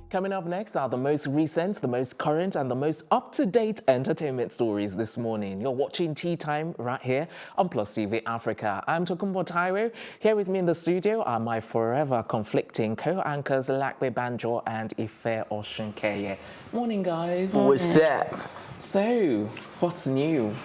Coming up next are the most recent, the most current, and the most up-to-date entertainment stories this morning. You're watching Tea Time right here on Plus TV Africa. I'm Tokumbo Taiwo. Here with me in the studio are my forever conflicting co-anchors Lakbe Banjo and Ife Oshunkeye. Morning, guys. What's up? So, what's new?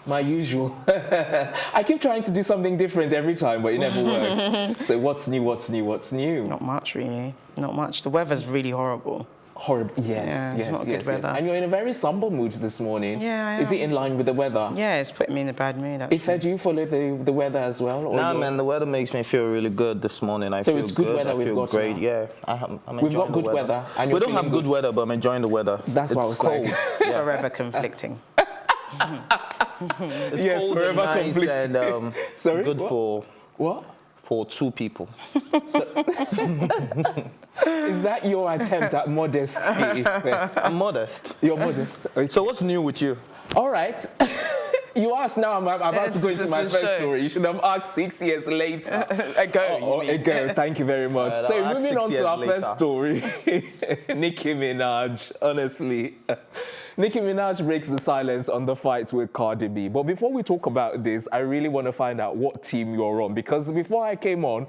My usual. I keep trying to do something different every time, but it never works. So what's new, what's new, what's new? Not much, really. Not much. The weather's really horrible. Horrible, yes, it's not good weather. And you're in a very somber mood this morning. Yeah, I am. Is it in line with the weather? Yeah, it's putting me in a bad mood, actually. Ife, do you follow the weather as well? Or Nah, man, the weather makes me feel really good this morning. I so feel it's good weather I we've feel got great. now. Yeah, I'm enjoying We've got good the weather. And we don't have good weather, but I'm enjoying the weather. That's what I was cold. like. Yeah. Forever conflicting. It's yes, cold forever and nice conflicting. and Sorry? good What? for What? for two people. Is that your attempt at modesty, Ife? I'm modest. You're modest. Okay. So what's new with you? All right. You asked now, I'm about to go into my It's a first show. story. You should have asked 6 years later. Ago. Ago. Thank you very much. I'll So ask moving 6 on years to our later. first story. Nicki Minaj, honestly. Nicki Minaj breaks the silence on the fight with Cardi B. But before we talk about this, I really want to find out what team you're on. Because before I came on,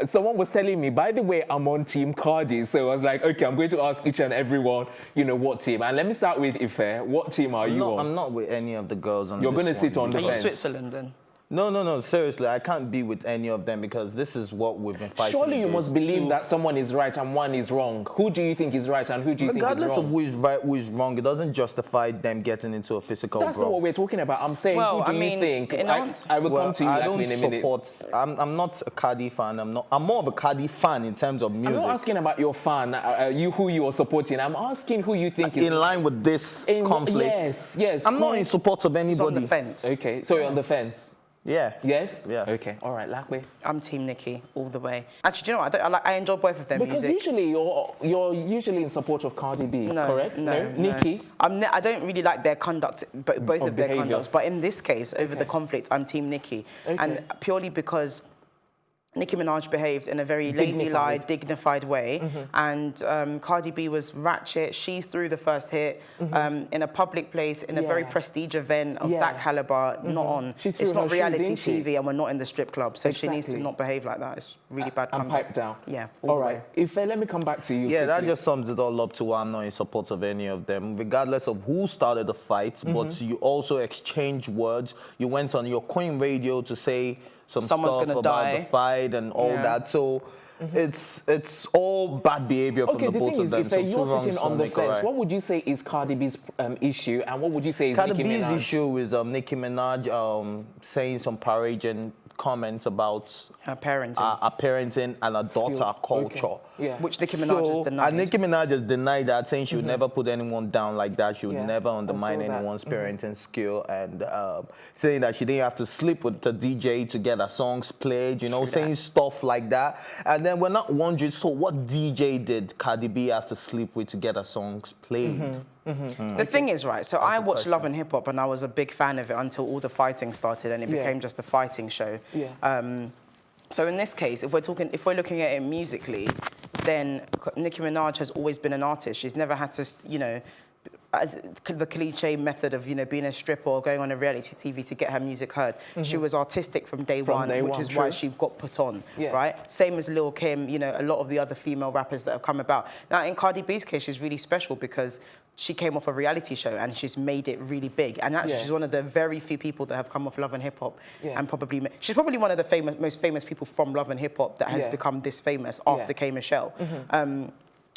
someone was telling me, by the way, I'm on Team Cardi. So I was like, okay, I'm going to ask each and everyone, you know, what team. And let me start with Ife. What team are you on? I'm not with any of the girls on You're this going to sit one on the Are you fence. Switzerland, then? No, seriously, I can't be with any of them because this is what we've been fighting. Surely you against. must believe that someone is right and one is wrong. Who do you think is right and who do you think is Regardless wrong? of who is right, who is wrong, it doesn't justify them getting into a physical That's not brawl. what we're talking about. I'm saying, Well, who do I mean, you think? in answer- I will come to you I like don't in a minute. support. I'm not a Cardi fan. I'm more of a Cardi fan in terms of I'm music. not asking about your fan, who you are supporting. I'm asking who you think is in line with this conflict. Yes. I'm not in support of He's on anybody. the fence. Okay, so you're on the fence. Yes. Yes. Yeah. Okay. All right, Lakwe. I'm Team Nicki all the way. Actually, do you know what? I enjoy both of their Because music. usually you're usually in support of Cardi B, correct? No. Nicki. I don't really like their conduct, but both Of of their behaviour. conducts. But in this case, over the conflict, I'm Team Nicki, Okay. and purely because Nicki Minaj behaved in a very Dignified. ladylike, dignified way, and Cardi B was ratchet. She threw the first hit in a public place, in a very Yeah. prestige event of Yeah. that caliber. Not on. She threw It's her not shoe, reality didn't she? TV, and we're not in the strip club, so she needs to Exactly. not behave like that. It's really bad And conduct. pipe down. Yeah. All the right. way. If let me come back to you. Yeah, that quickly. just sums it all up to why I'm not in support of any of them, regardless of who started the fight. But you also exchange words. You went on your Queen radio to say Someone's stuff gonna about die. the fight and all Yeah. that. So it's all bad behavior from Okay, the the both thing of is, them. if So two you're wrongs sitting on don't the make a fence, right. what would you say is Cardi B's issue, and what would you say is Cardi Nicki B's Minaj? issue is Nicki Minaj saying some paraging comments about Her parenting. our parenting and a daughter Still, culture. okay. Yeah. Which Nicki Minaj has denied. And Nicki Minaj has denied that, saying she would never put anyone down like that. She would Yeah, never I undermine saw that. anyone's parenting skill, and saying that she didn't have to sleep with the DJ to get her songs played, you know, saying stuff like that. And then we're not wondering, so what DJ did Cardi B have to sleep with to get her songs played? The thing is, right, so I watched Love and Hip Hop and I was a big fan of it until all the fighting started and it Yeah. became just a fighting show. Yeah. So in this case, if we're looking at it musically, then Nicki Minaj has always been an artist. She's never had to, you know, as the cliche method of, you know, being a stripper or going on a reality TV to get her music heard. She was artistic from day one, which is why she got put on, Yeah. right? Same as Lil Kim, you know, a lot of the other female rappers that have come about. Now, in Cardi B's case, she's really special because she came off a reality show and she's made it really big. And actually, she's one of the very few people that have come off Love and Hip Hop and probably, she's probably one of the most famous people from Love and Hip Hop that has become this famous after K Michelle.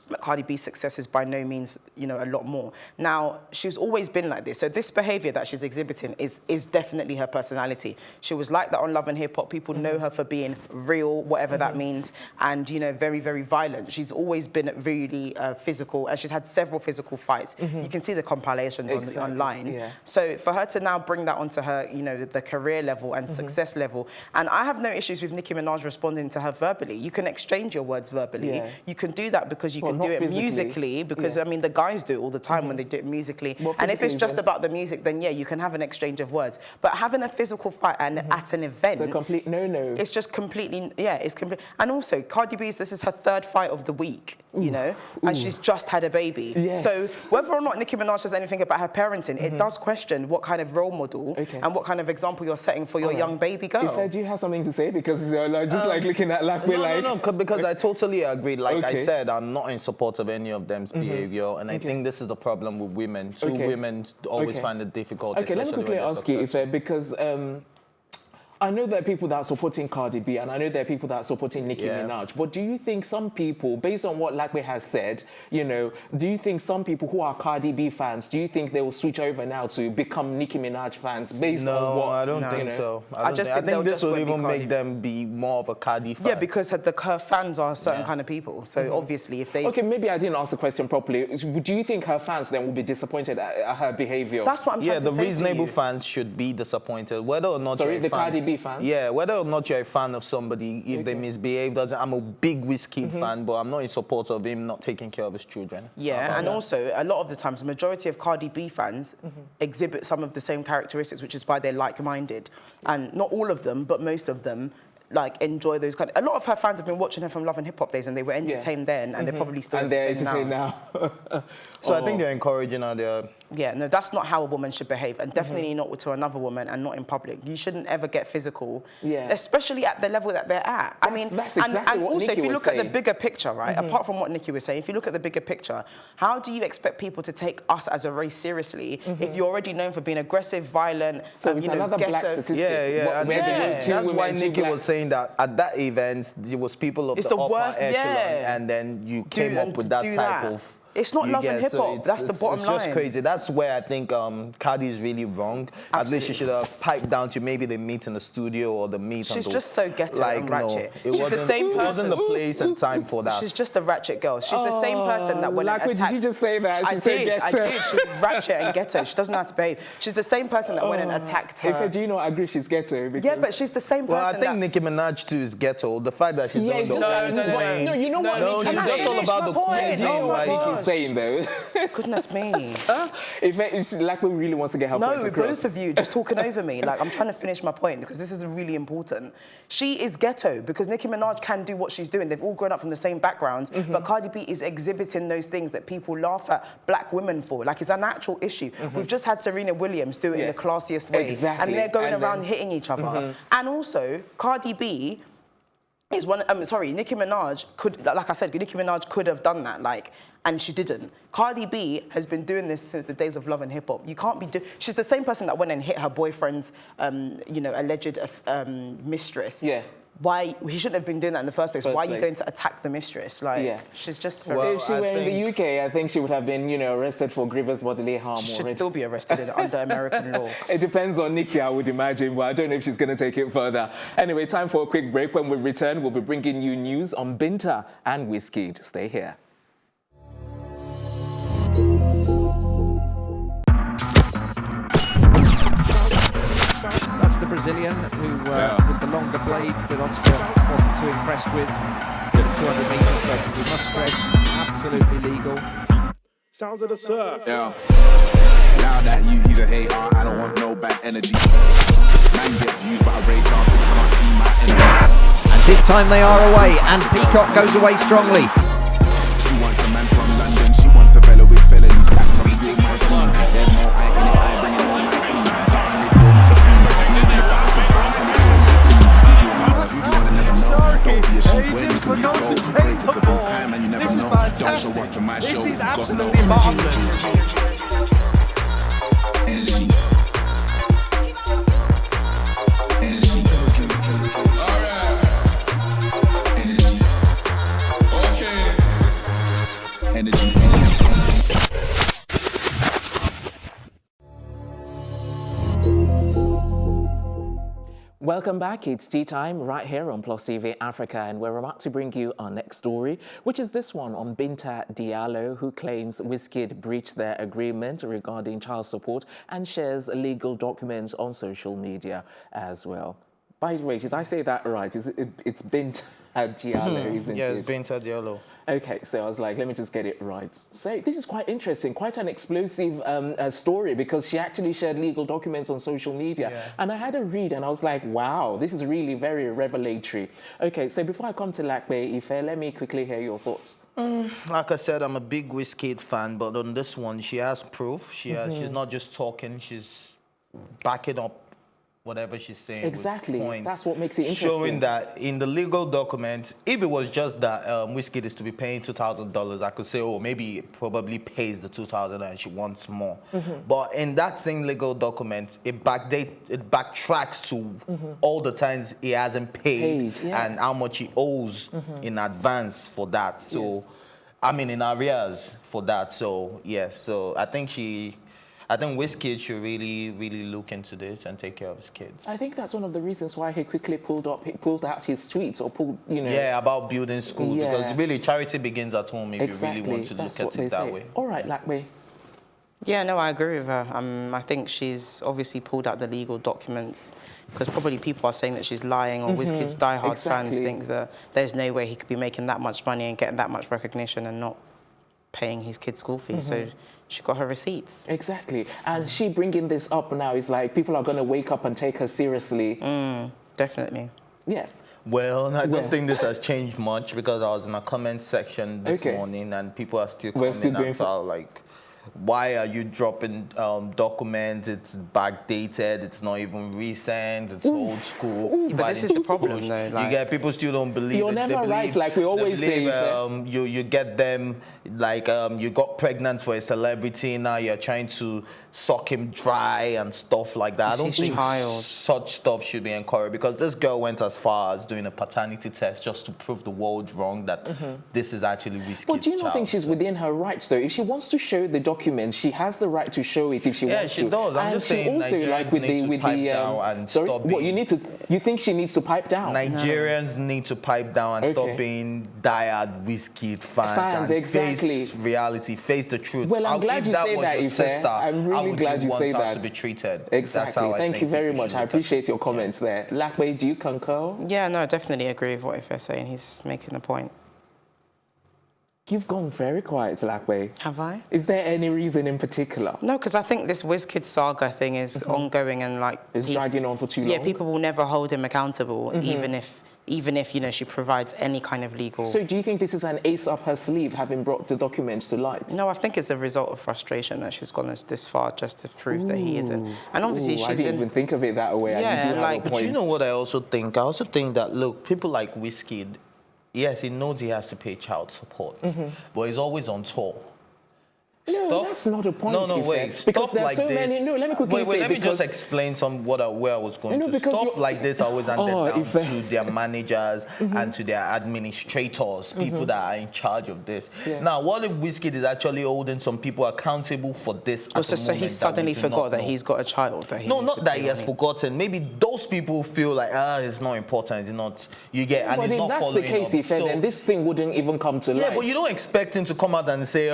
But Cardi B's success is by no means, you know, a lot more. Now, she's always been like this. So this behavior that she's exhibiting is definitely her personality. She was like that on Love and Hip Hop. People know her for being real, whatever that means, and, you know, very, very violent. She's always been really physical, and she's had several physical fights. You can see the compilations online. Yeah. So for her to now bring that onto her, you know, the career level and success level, and I have no issues with Nicki Minaj responding to her verbally. You can exchange your words verbally. Yeah. You can do that because you can do it musically, because I mean the guys do it all the time when they do it musically. And if it's just about the music, then yeah, you can have an exchange of words. But having a physical fight and at an event, it's a complete no-no. It's just completely, yeah, it's complete. And also, Cardi B's, this is her third fight of the week. you know, and she's just had a baby. Yes. So whether or not Nicki Minaj says anything about her parenting, it does question what kind of role model and what kind of example you're setting for your young baby girl. Ife, do you have something to say? Because you're just like looking at like we're like... No, because I totally agree. Like I said, I'm not in support of any of them's behavior, and I think this is the problem with women. Two women always find it difficult. Okay, let me quickly ask you, Ife, because I know there are people that are supporting Cardi B, and I know there are people that are supporting Nicki Minaj. But do you think some people, based on what Lakwe has said, you know, do you think some people who are Cardi B fans, do you think they will switch over now to become Nicki Minaj fans based on what? No, I don't think so. I think this will even make them be more of a Cardi fan. Yeah, because her fans are certain kind of people. So obviously, if they... Okay, maybe I didn't ask the question properly. Do you think her fans then will be disappointed at her behavior? That's what I'm trying to say. Yeah, the reasonable fans should be disappointed, whether or not you're a fan. Cardi B fan? Yeah, whether or not you're a fan of somebody, if they misbehave, I'm a big Wizkid fan, but I'm not in support of him not taking care of his children. Yeah, and also, a lot of the times, the majority of Cardi B fans exhibit some of the same characteristics, which is why they're like-minded. And not all of them, but most of them, like, enjoy those kind of... A lot of her fans have been watching her from Love and Hip Hop days, and they were entertained then, and they're probably still entertained now. So I think they're encouraging her there. Yeah, no, that's not how a woman should behave, and definitely not to another woman, and not in public. You shouldn't ever get physical, especially at the level that they're at. I mean, that's exactly and what also, Nicki if you was look at the saying. bigger picture, right, apart from what Nicki was saying, if you look at the bigger picture, how do you expect people to take us as a race seriously if you're already known for being aggressive, violent, so it's another black statistic. That's why Nicki was saying that at that event, there was people of the upper echelon, and then you came up with that type of... It's not Love and Hip Hop. That's the bottom line. It's just crazy. That's where I think Cardi is really wrong. Absolutely. At least she should have piped down to maybe they meet in the studio or the meet. She's just so ghetto and ratchet. She's the same person. It wasn't the place and time for that. She's just a ratchet girl. She's the same person that when like, did you just say that? I did. She's ratchet and ghetto. She doesn't know how to behave. She's the same person that went and attacked her. Do you not agree she's ghetto? Yeah, but she's the same person. Well, I think Nicki Minaj too is ghetto. The fact that she's doing the No, you know what? No, she's just all about the queen. Do you know what Nicki's saying though? Goodness me. If like we really wants to get her point across. Both of you just talking over me. Like, I'm trying to finish my point because this is really important. She is ghetto because Nicki Minaj can do what she's doing. They've all grown up from the same backgrounds, but Cardi B is exhibiting those things that people laugh at black women for. Like, it's an actual issue. We've just had Serena Williams do it in the classiest way. Exactly. And they're going around hitting each other. And also, Cardi B is one... Nicki Minaj could... Like I said, Nicki Minaj could have done that, like... And she didn't. Cardi B has been doing this since the days of Love and Hip Hop. You can't be... She's the same person that went and hit her boyfriend's, alleged mistress. Yeah. Why... He shouldn't have been doing that in the first place. Why are you going to attack the mistress? Like, she's just... If she were in the UK, I think she would have been, arrested for grievous bodily harm. She should still be arrested under American law. It depends on Nicki, I would imagine, but I don't know if she's going to take it further. Anyway, time for a quick break. When we return, we'll be bringing you news on Binta and Wizkid. Stay here. That's the Brazilian who, with the longer blades that Oscar wasn't too impressed with. 200 metres, but we must stress, absolutely legal. Sounds of the surf. Yeah. Now that he's a hater, I don't want no bad energy. Man get views, but I rage off, you can't see my energy. And this time they are away, and Peacock goes away strongly. She wants a man from London, she wants a fella with felonies. That's coming with my team. There's no I in it, I bring it on my team. That's when it's all my team. Even the bouncers bounce when it's all my team. Who do you wanna never know? Don't be a sheep when you can be gold. Great, it's a good time and you never know. Don't show up to my show, you've got no energy. Welcome back. It's tea time right here on Plus TV Africa, and we're about to bring you our next story, which is this one on Binta Diallo, who claims Wizkid breached their agreement regarding child support and shares legal documents on social media as well. By the way, did I say that right? It's Binta Diallo, isn't it? Yeah, it's Binta Diallo. Okay, so I was like, let me just get it right. So this is quite interesting, quite an explosive story, because she actually shared legal documents on social media. Yeah. And I had a read and I was like, wow, this is really very revelatory. Okay, so before I come to Lakme Ife, let me quickly hear your thoughts. Like I said, I'm a big Wizkid fan, but on this one, she has proof. She's not just talking, she's backing up whatever she's saying. Exactly. With points, That's what makes it interesting. showing that in the legal documents, if it was just that Wizkid is to be paying $2,000, I could say, oh, maybe it probably pays the $2,000 and she wants more. But in that same legal document, it backtracks to all the times he hasn't paid yeah. and how much he owes in advance for that. So, I mean, in arrears for that. So, yes. So I think Wizkid should really look into this and take care of his kids. I think that's one of the reasons why he quickly pulled out his tweets, or pulled, you know. Yeah, about building schools, because really charity begins at home if you really want to That's look at it that way. All right, Lakme. Yeah, no, I agree with her. I think she's obviously pulled out the legal documents because probably people are saying that she's lying, or Wizkid's diehard fans think that there's no way he could be making that much money and getting that much recognition and not paying his kids' school fees. So she got her receipts. Exactly. And she bringing this up now is like people are going to wake up and take her seriously. Definitely. Yeah. Well, I don't think this has changed much, because I was in a comment section this morning and people are still coming out like, why are you dropping documents? It's backdated. It's not even recent. It's old school. But this is the problem, though. You get people still don't believe You're it. never They believe, right, like we always say. You get them like you got pregnant for a celebrity. Now you're trying to suck him dry and stuff like that. I don't think such stuff should be encouraged, because this girl went as far as doing a paternity test just to prove the world wrong that this is actually Wizkid's But do you not child. think she's within her rights, though? If she wants to show the documents, she has the right to show it if she wants to. Yeah, she does. I'm and just she saying also, Nigerians like with need the to pipe down and sorry, stop what being... you think she needs to pipe down? Nigerians need to pipe down and stop being diehard Wizkid fans and face reality, face the truth. Well, I'm glad you say that, Ife. I'm really glad you say that. To be treated. Exactly. Thank you very much. I appreciate your comments there. Lakme, do you concur? Yeah, no, I definitely agree with what Ife's saying. He's making the point. You've gone very quiet, Lakme. Have I? Is there any reason in particular? No, because I think this Wizkid saga thing is ongoing and like... It's dragging on for too long? Yeah, people will never hold him accountable, even if, you know, she provides any kind of legal... So do you think this is an ace up her sleeve, having brought the documents to light? No, I think it's a result of frustration that she's gone this far just to prove that he isn't. And obviously she's I didn't even think of it that way. Yeah, like... But you know what I also think? I also think that, look, people like Wizkid, yes, he knows he has to pay child support, but he's always on tour. No, that's not a point. No, wait. Because Stuff there's like so this. many. No, let me quickly say. Let me just explain where I was going to. Stuff like this always handed down to their managers and to their administrators, people that are in charge of this. Now, what if Wizkid is actually holding some people accountable for this? So he suddenly forgot that he's got a child. That he not that he has forgotten. Maybe those people feel like, it's not important. It's not. You get, and but he's if not that's the case, then this thing wouldn't even come to light. Yeah, but you don't expect him to come out and say,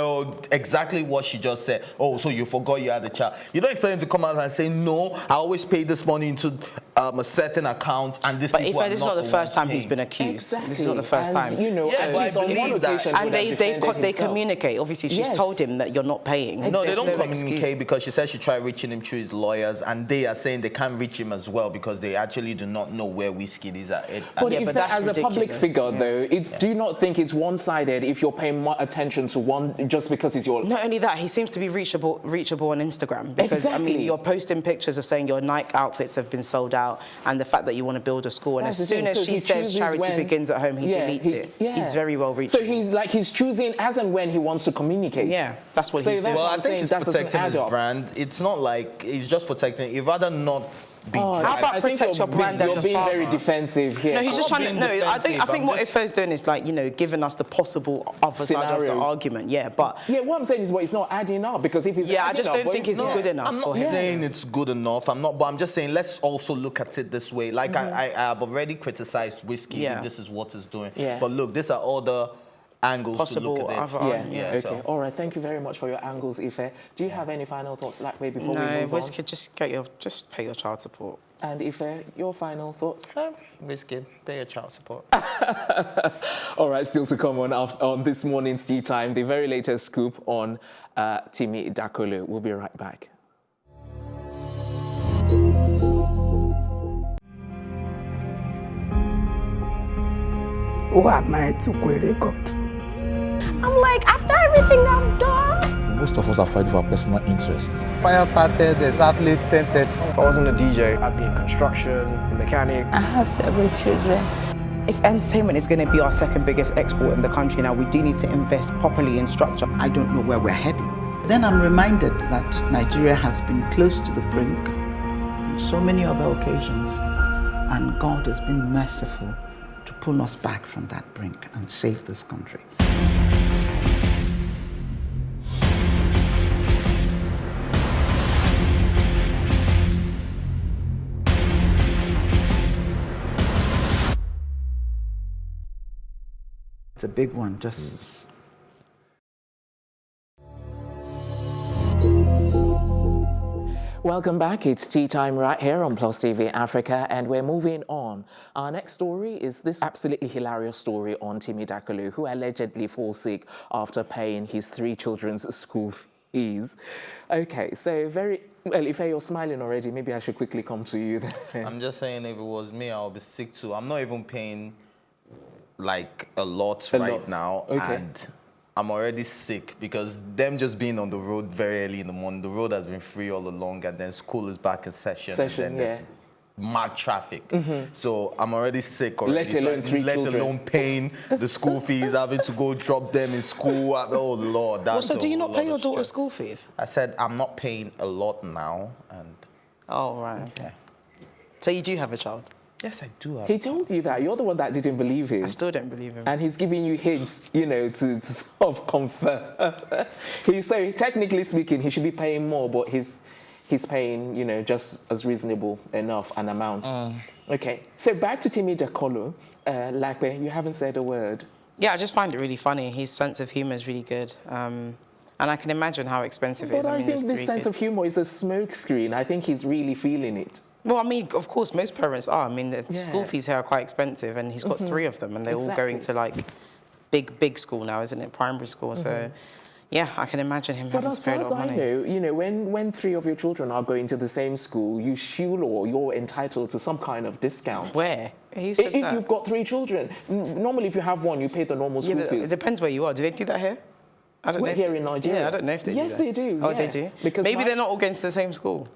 exactly what she just said. Oh, so you forgot you had a child. You don't expect him to come out and say, no, I always pay this money into a certain account, and this. But if this is not the first time he's been accused. Exactly. This is not the first time. You know, but I believe that. And they communicate. Obviously, she's told him that you're not paying. No, they don't communicate because she said she tried reaching him through his lawyers, and they are saying they can't reach him as well because they actually do not know where Wizkid is at. But as a public figure, though, do you not think it's one-sided if you're paying more attention to one just because he's your... Not only that, he seems to be reachable on Instagram because I mean you're posting pictures of saying your Nike outfits have been sold out and the fact that you want to build a school, and as soon as she says charity begins at home, he deletes it. He's very well reachable. So he's choosing as and when he wants to communicate. Yeah, that's what he's doing. Well, I think he's protecting his brand. It's not like he's just protecting. He'd rather not be. How about protect your brand as a father? You're being very defensive here. No, he's just trying to. No, I think what Ife's doing is like, you know, giving us the possible other side of the argument. Yeah, but what I'm saying is, it's not adding up because if he's I just don't think it's good enough. I'm not saying it's good enough. But I'm just saying let's also look at it this way. Like I have already criticized Wizkid. Yeah. This is what he's doing. Yeah. But look, these are other angles possible to look at it. Okay. So. All right. Thank you very much for your angles, Ife. Do you have any final thoughts, Lakme, before we move on? Wizkid, just pay your child support. And Ife, your final thoughts? Wizkid, pay your child support. All right. right, still to come on this morning's Tea Time, the very latest scoop on Timi Dakolo. We'll be right back. Who am I to quit record? I'm like, after everything I've done. Most of us are fighting for our personal interests. Fire started exactly 10:30. If I wasn't a DJ, I'd be in construction, a mechanic. I have several children. If entertainment is going to be our second biggest export in the country now, we do need to invest properly in structure. I don't know where we're heading. Then I'm reminded that Nigeria has been close to the brink on so many other occasions, and God has been merciful to pull us back from that brink and save this country. It's a big one, just... Welcome back. It's Tea Time right here on Plus TV Africa, and we're moving on. Our next story is this absolutely hilarious story on Timi Dakolo, who allegedly falls sick after paying his 3 children's school fees. Okay, so well, if you're smiling already, maybe I should quickly come to you then. I'm just saying, if it was me, I'll be sick too. I'm not even paying like a lot right now, and I'm already sick because them just being on the road very early in the morning. The road has been free all along, and then school is back in session. And then there's mad traffic. So I'm already sick already. Let alone paying the school fees, having to go drop them in school. Oh Lord, that's So do you not pay your daughter's school fees? I said I'm not paying a lot now, and oh right, okay. So you do have a child? Yes, I do have. He told you that. You're the one that didn't believe him. I still don't believe him. And he's giving you hints, you know, to sort of confirm. So technically speaking, he should be paying more, but he's paying, you know, just as reasonable enough an amount. Okay, so back to Timi Dakolo. Lakwe, you haven't said a word. Yeah, I just find it really funny. His sense of humour is really good. And I can imagine how expensive it is. But I think this sense of humour is a smokescreen. I think he's really feeling it. Well, I mean, of course, most parents are. I mean, the school fees here are quite expensive, and he's got 3 of them, and they're all going to, like, big school now, isn't it? Primary school. So, yeah, I can imagine him having to pay a lot of money. But as far as I know, you know, when 3 of your children are going to the same school, you're entitled to some kind of discount. Where? Who said that? If you've got 3 children. Normally, if you have 1, you pay the normal school fees. It depends where you are. Do they do that here? I don't know. Here in Nigeria. Yeah, I don't know if they do that. Yes, they do. Oh, they do? Because maybe they're not all going to the same school.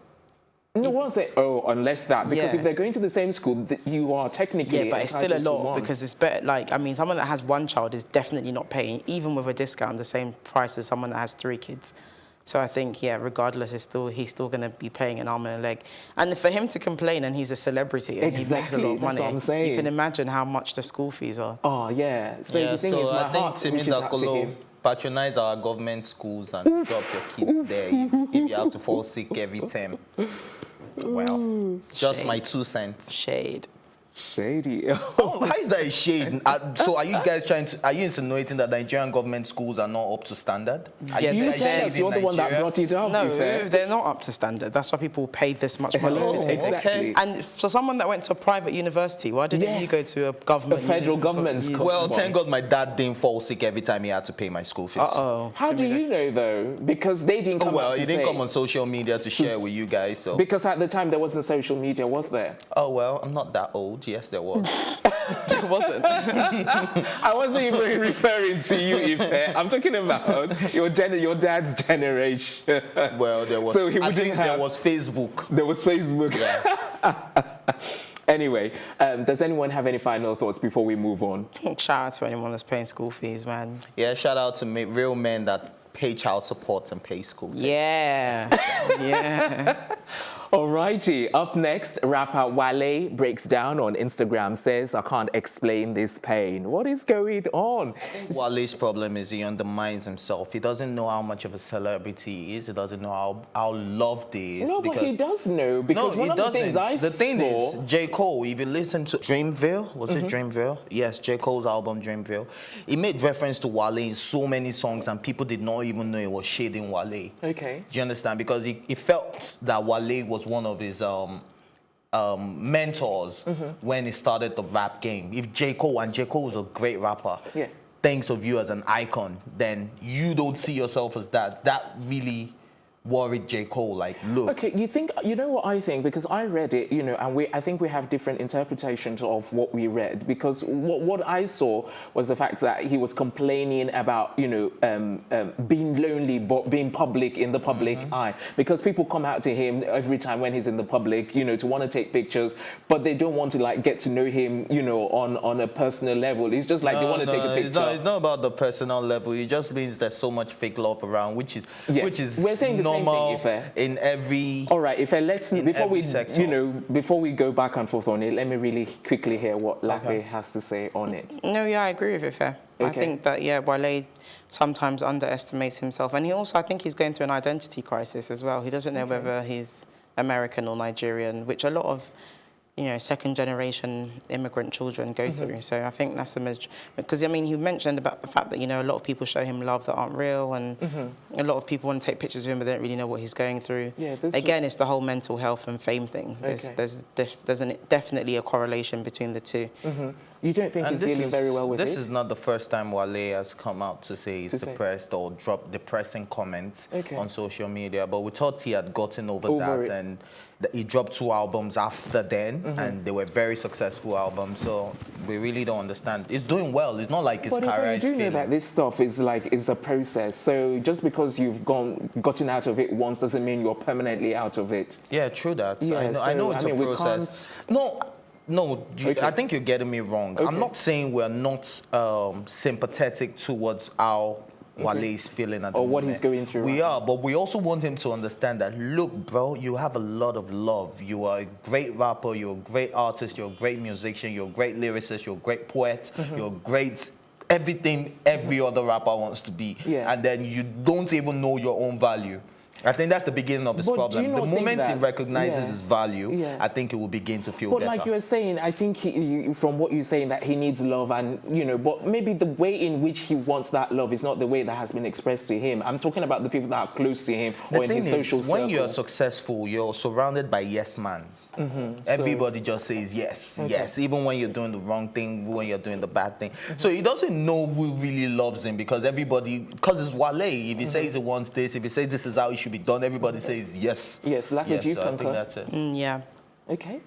No one say, unless that. Because if they're going to the same school, you are technically but it's still a lot because it's better. Like, I mean, someone that has 1 child is definitely not paying, even with a discount, the same price as someone that has 3 kids. So I think, regardless, he's still going to be paying an arm and a leg. And for him to complain, and he's a celebrity and he makes a lot of money, that's what I'm saying. You can imagine how much the school fees are. Oh, yeah. So the thing is, my heart Timi Dakolo patronize our government schools and drop your kids there if you have to fall sick every time. Well, just my 2 cents. Shade. Shady. How is that a shade? So are you guys are you insinuating that Nigerian government schools are not up to standard? You tell us, you're the one that brought it up. No, they're not up to standard. That's why people pay this much money to take them. Exactly. And for someone that went to a private university, why didn't you go to a government? A federal government school. Well, thank God my dad didn't fall sick every time he had to pay my school fees. How do you know, though? Because they didn't come out to he didn't come on social media to share with you guys. So. Because at the time, there wasn't social media, was there? Oh, well, I'm not that old. Yes, there was. There wasn't. I wasn't even referring to you, Ife. I'm talking about your dad's generation. Well, there was. So he at least there was Facebook. There was Facebook. Yes. Anyway, does anyone have any final thoughts before we move on? Shout out to anyone that's paying school fees, man. Yeah, shout out to real men that pay child support and pay school fees. Yeah. Yeah. Alrighty, up next, rapper Wale breaks down on Instagram, says, I can't explain this pain. What is going on? Wale's problem is he undermines himself. He doesn't know how much of a celebrity he is. He doesn't know how loved he is. No, but he does know, because one of the things I saw... The thing is, J. Cole, if you listen to Dreamville, was it Dreamville? Yes, J. Cole's album, Dreamville. He made reference to Wale in so many songs, and people did not even know it was shading Wale. Okay. Do you understand? Because he felt that Wale was one of his mentors when he started the rap game. If J. Cole, and J. Cole is a great rapper, thinks of you as an icon, then you don't see yourself as that. That really worried J. Cole, like, look. Okay, you know what I think? Because I read it, and I think we have different interpretations of what we read. Because what I saw was the fact that he was complaining about, being lonely, but being public in the public eye. Because people come out to him every time when he's in the public, to want to take pictures, but they don't want to, like, get to know him, on a personal level. It's just like they want to take a picture. It's not about the personal level. It just means there's so much fake love around, which is we're saying the normal same thing, in every. All right, Ife, sector. before we go back and forth on it, let me really quickly hear what Lakwe has to say on it. No, yeah, I agree with Ife. I think that, Wale sometimes underestimates himself. And I think he's going through an identity crisis as well. He doesn't know whether he's American or Nigerian, which a lot of, second-generation immigrant children go through. So I think that's because, he mentioned about the fact that, a lot of people show him love that aren't real, and a lot of people want to take pictures of him but don't really know what he's going through. Yeah, again, it's the whole mental health and fame thing. There's definitely a correlation between the two. You don't think he's dealing very well with it? This is not the first time Wale has come out to say he's depressed or drop depressing comments on social media, but we thought he had gotten over that, and he dropped 2 albums after then, and they were very successful albums, so we really don't understand. He's doing well. It's not like his career is failing. But you do know that this stuff is a process, so just because you've gotten out of it once doesn't mean you're permanently out of it. Yeah, true that. Yeah, I know it's a process. No, I think you're getting me wrong. I'm not saying we're not sympathetic towards how Wale is feeling at the moment. Or what he's going through. We are, but we also want him to understand that, look, bro, you have a lot of love. You are a great rapper, you're a great artist, you're a great musician, you're a great lyricist, you're a great poet, you're great everything every other rapper wants to be. And then you don't even know your own value. I think that's the beginning of his problem. The moment he recognizes his value, I think he will begin to feel better. But like you were saying, I think from what you're saying, that he needs love, and but maybe the way in which he wants that love is not the way that has been expressed to him. I'm talking about the people that are close to him or in his social circle. When you're successful, you're surrounded by yes-mans. Everybody just says yes, yes, even when you're doing the wrong thing, when you're doing the bad thing. So he doesn't know who really loves him, because it's Wale. If he says he wants this, if he says this is how he should be done, everybody says yes. Yes, like do you concur? I think that's it. Yeah. Okay.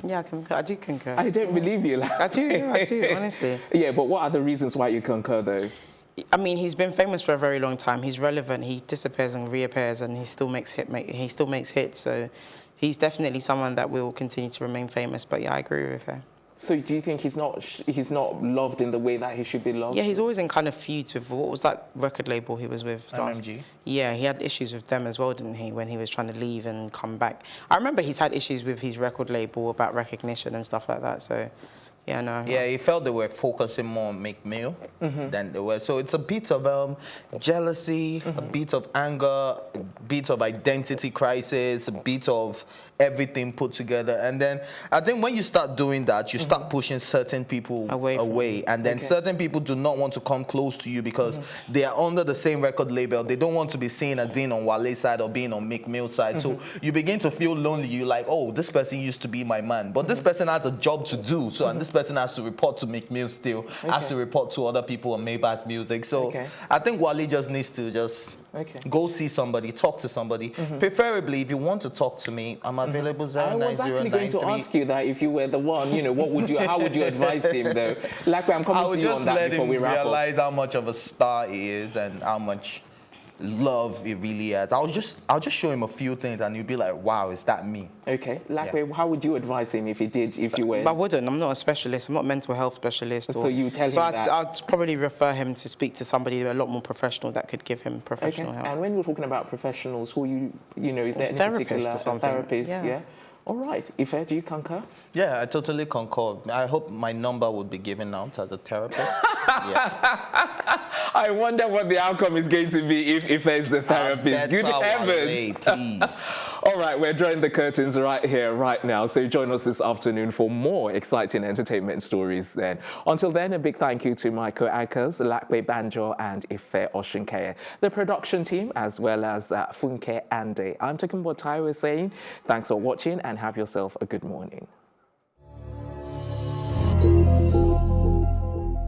Yeah, I concur. I do concur. I don't believe you. I do, honestly. Yeah, but what are the reasons why you concur, though? He's been famous for a very long time. He's relevant. He disappears and reappears, and he still makes hits. So he's definitely someone that will continue to remain famous. But yeah, I agree with her. So do you think he's not loved in the way that he should be loved? Yeah, he's always in kind of feuds with, what was that record label he was with last? MMG. Yeah, he had issues with them as well, didn't he, when he was trying to leave and come back. I remember he's had issues with his record label about recognition and stuff like that, so... Yeah, no. Yeah, he felt they were focusing more on Meek Mill than they were. So it's a bit of jealousy, a bit of anger, a bit of identity crisis, a bit of everything put together. And then I think when you start doing that, you start pushing certain people away. And then certain people do not want to come close to you because they are under the same record label. They don't want to be seen as being on Wale's side or being on Meek Mill's side. So you begin to feel lonely. You're like, oh, this person used to be my man. But this person has a job to do. So and this person has to report to Meek Mill still, has to report to other people on Maybach Music. So I think Wale just needs to go see somebody, talk to somebody. Preferably, if you want to talk to me, I'm available 0909. I was actually going to ask you that if you were the one, how would you advise him though? Like I'm coming to you on that before we wrap up. I would just let him realize how much of a star he is and how much love he really has. I'll just show him a few things and he'll be like, wow, is that me? Okay. How would you advise him if you were? I wouldn't. I'm not a specialist. I'm not a mental health specialist. So you tell him that? I'd probably refer him to speak to somebody a lot more professional that could give him professional help. And when you're talking about professionals, who is there any therapist or something? Therapist, yeah. All right. Ife, do you concur? Yeah, I totally concur. I hope my number would be given out as a therapist. I wonder what the outcome is going to be if Ife is the therapist. Good heavens. Please. All right, we're drawing the curtains right here, right now. So join us this afternoon for more exciting entertainment stories then. Until then, a big thank you to my co-anchors, Lakwe Banjo and Ife Oshinkeye, the production team, as well as Funke Ande. I'm Tokunbo Taiwo saying thanks for watching and and have yourself a good morning.